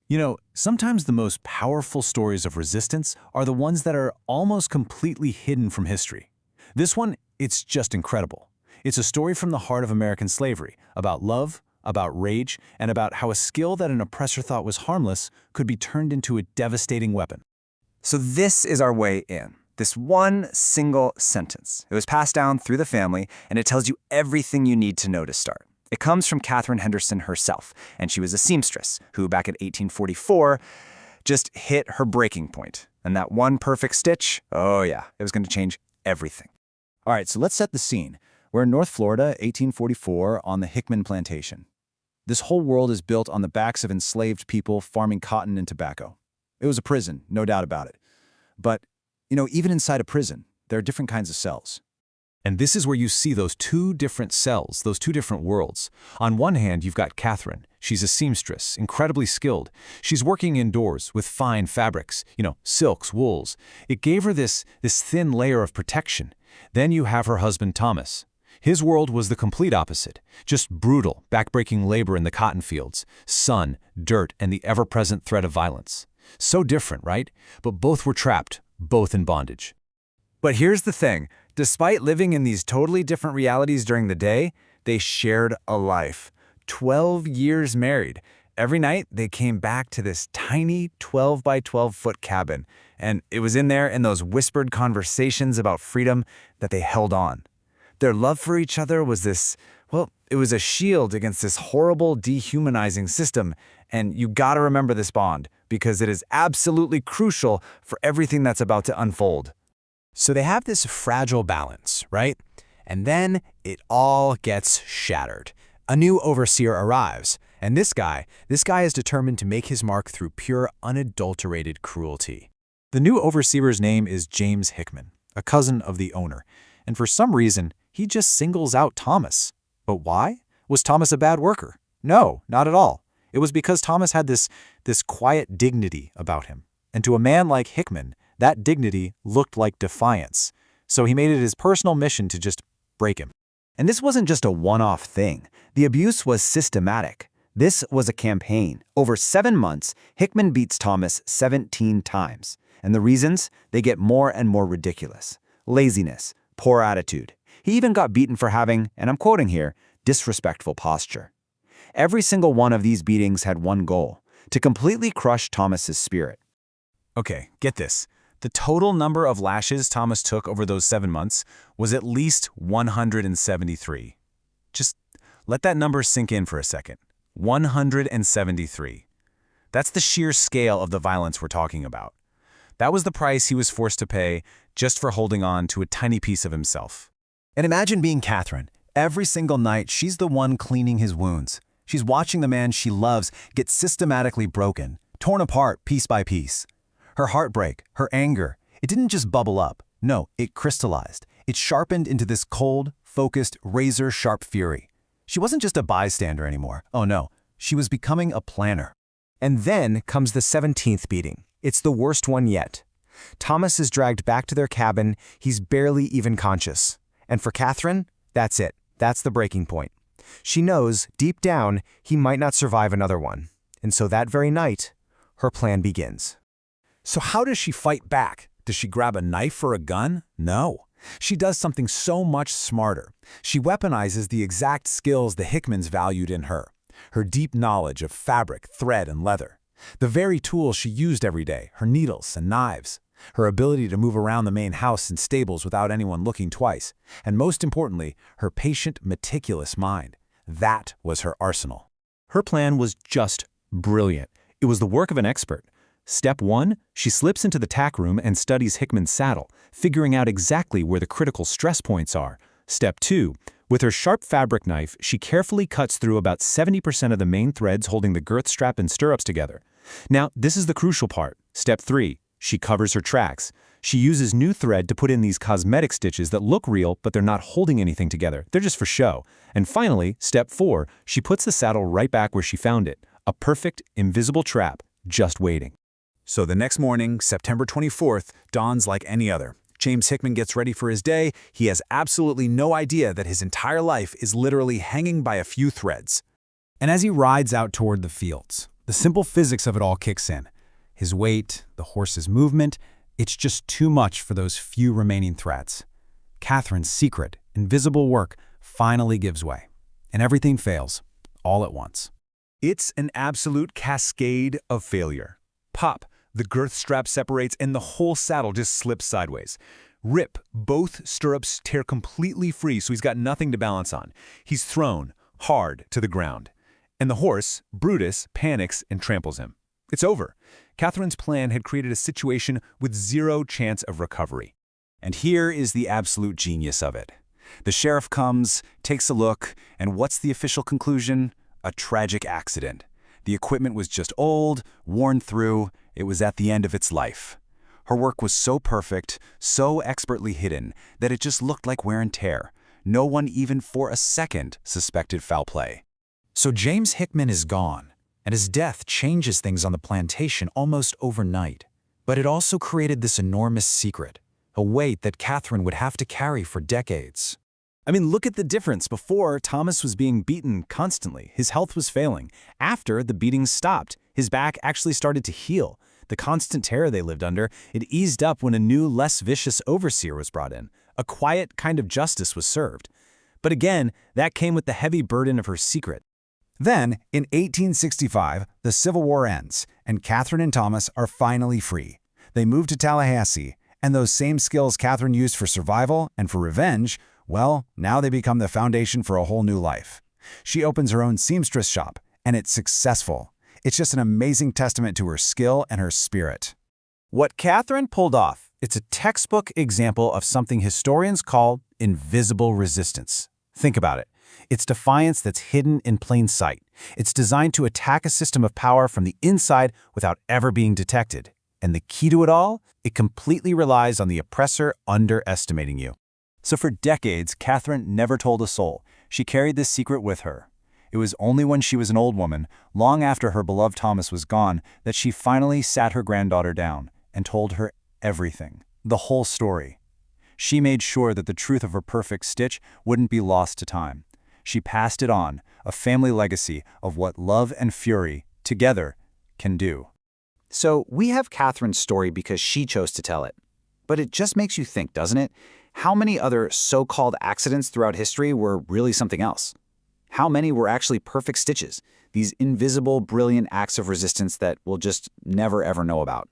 You know, sometimes the most powerful stories of resistance are the ones that are almost completely hidden from history. This one, it's just incredible. It's a story from the heart of American slavery, about love, about rage, and about how a skill that an oppressor thought was harmless could be turned into a devastating weapon. So this is our way in. This one single sentence. It was passed down through the family, and it tells you everything you need to know to start. It comes from Catherine Henderson herself, and she was a seamstress who, back in 1844, just hit her breaking point. And that one perfect stitch, oh yeah, it was going to change everything. All right, so let's set the scene. We're in North Florida, 1844, on the Hickman plantation. This whole world is built on the backs of enslaved people farming cotton and tobacco. It was a prison, no doubt about it. But, you know, even inside a prison, there are different kinds of cells. And this is where you see those two different cells, those two different worlds. On one hand, you've got Catherine. She's a seamstress, incredibly skilled. She's working indoors with fine fabrics, silks, wools. It gave her this thin layer of protection. Then you have her husband, Thomas. His world was the complete opposite, just brutal, backbreaking labor in the cotton fields, sun, dirt, and the ever-present threat of violence. So different, right? But both were trapped, both in bondage. But here's the thing. Despite living in these totally different realities during the day, they shared a life. 12 years married. Every night, they came back to this tiny 12 by 12-foot cabin, and it was in there in those whispered conversations about freedom that they held on. Their love for each other was it was a shield against this horrible, dehumanizing system, and you gotta remember this bond, because it is absolutely crucial for everything that's about to unfold. So they have this fragile balance, right? And then it all gets shattered. A new overseer arrives, and this guy is determined to make his mark through pure, unadulterated cruelty. The new overseer's name is James Hickman, a cousin of the owner, and for some reason, he just singles out Thomas. But why? Was Thomas a bad worker? No, not at all. It was because Thomas had this quiet dignity about him. And to a man like Hickman, that dignity looked like defiance. So he made it his personal mission to just break him. And this wasn't just a one-off thing. The abuse was systematic. This was a campaign. Over 7 months, Hickman beats Thomas 17 times. And the reasons? They get more and more ridiculous. Laziness, poor attitude. He even got beaten for having, and I'm quoting here, disrespectful posture. Every single one of these beatings had one goal: to completely crush Thomas's spirit. Okay, get this. The total number of lashes Thomas took over those 7 months was at least 173. Just let that number sink in for a second. 173. That's the sheer scale of the violence we're talking about. That was the price he was forced to pay just for holding on to a tiny piece of himself. And imagine being Catherine. Every single night, she's the one cleaning his wounds. She's watching the man she loves get systematically broken, torn apart piece by piece. Her heartbreak, her anger, it didn't just bubble up. No, it crystallized. It sharpened into this cold, focused, razor-sharp fury. She wasn't just a bystander anymore. Oh no, she was becoming a planner. And then comes the 17th beating. It's the worst one yet. Thomas is dragged back to their cabin. He's barely even conscious. And for Catherine, that's it. That's the breaking point. She knows, deep down, he might not survive another one. And so that very night, her plan begins. So how does she fight back? Does she grab a knife or a gun? No. She does something so much smarter. She weaponizes the exact skills the Hickmans valued in her. Her deep knowledge of fabric, thread, and leather. The very tools she used every day, her needles and knives. Her ability to move around the main house and stables without anyone looking twice. And most importantly, her patient, meticulous mind. That was her arsenal. Her plan was just brilliant. It was the work of an expert. Step 1, she slips into the tack room and studies Hickman's saddle, figuring out exactly where the critical stress points are. Step 2, with her sharp fabric knife, she carefully cuts through about 70% of the main threads holding the girth strap and stirrups together. Now, this is the crucial part. Step 3, she covers her tracks. She uses new thread to put in these cosmetic stitches that look real, but they're not holding anything together. They're just for show. And finally, step 4, she puts the saddle right back where she found it. A perfect, invisible trap, just waiting. So the next morning, September 24th, dawns like any other. James Hickman gets ready for his day. He has absolutely no idea that his entire life is literally hanging by a few threads. And as he rides out toward the fields, The simple physics of it all kicks in. His weight, the horse's movement, it's just too much for those few remaining threads. Catherine's secret, invisible work finally gives way, and everything fails, all at once. It's an absolute cascade of failure. Pop, the girth strap separates and the whole saddle just slips sideways. Rip, both stirrups tear completely free, so he's got nothing to balance on. He's thrown hard to the ground. And the horse, Brutus, panics and tramples him. It's over. Catherine's plan had created a situation with zero chance of recovery. And here is the absolute genius of it. The sheriff comes, takes a look, and what's the official conclusion? A tragic accident. The equipment was just old, worn through, it was at the end of its life. Her work was so perfect, so expertly hidden, that it just looked like wear and tear. No one even for a second suspected foul play. So James Hickman is gone, and his death changes things on the plantation almost overnight. But it also created this enormous secret, a weight that Catherine would have to carry for decades. I mean, look at the difference. Before, Thomas was being beaten constantly. His health was failing. After the beatings stopped, his back actually started to heal. The constant terror they lived under, it eased up when a new, less vicious overseer was brought in. A quiet kind of justice was served. But again, that came with the heavy burden of her secret. Then, in 1865, the Civil War ends, and Catherine and Thomas are finally free. They move to Tallahassee, and those same skills Catherine used for survival and for revenge, well, now they become the foundation for a whole new life. She opens her own seamstress shop, and it's successful. It's just an amazing testament to her skill and her spirit. What Catherine pulled off, it's a textbook example of something historians call invisible resistance. Think about it. It's defiance that's hidden in plain sight. It's designed to attack a system of power from the inside without ever being detected. And the key to it all? It completely relies on the oppressor underestimating you. So for decades, Catherine never told a soul. She carried this secret with her. It was only when she was an old woman, long after her beloved Thomas was gone, that she finally sat her granddaughter down and told her everything, the whole story. She made sure that the truth of her perfect stitch wouldn't be lost to time. She passed it on, a family legacy of what love and fury, together, can do. So we have Catherine's story because she chose to tell it. But it just makes you think, doesn't it? How many other so-called accidents throughout history were really something else? How many were actually perfect stitches, these invisible, brilliant acts of resistance that we'll just never ever know about?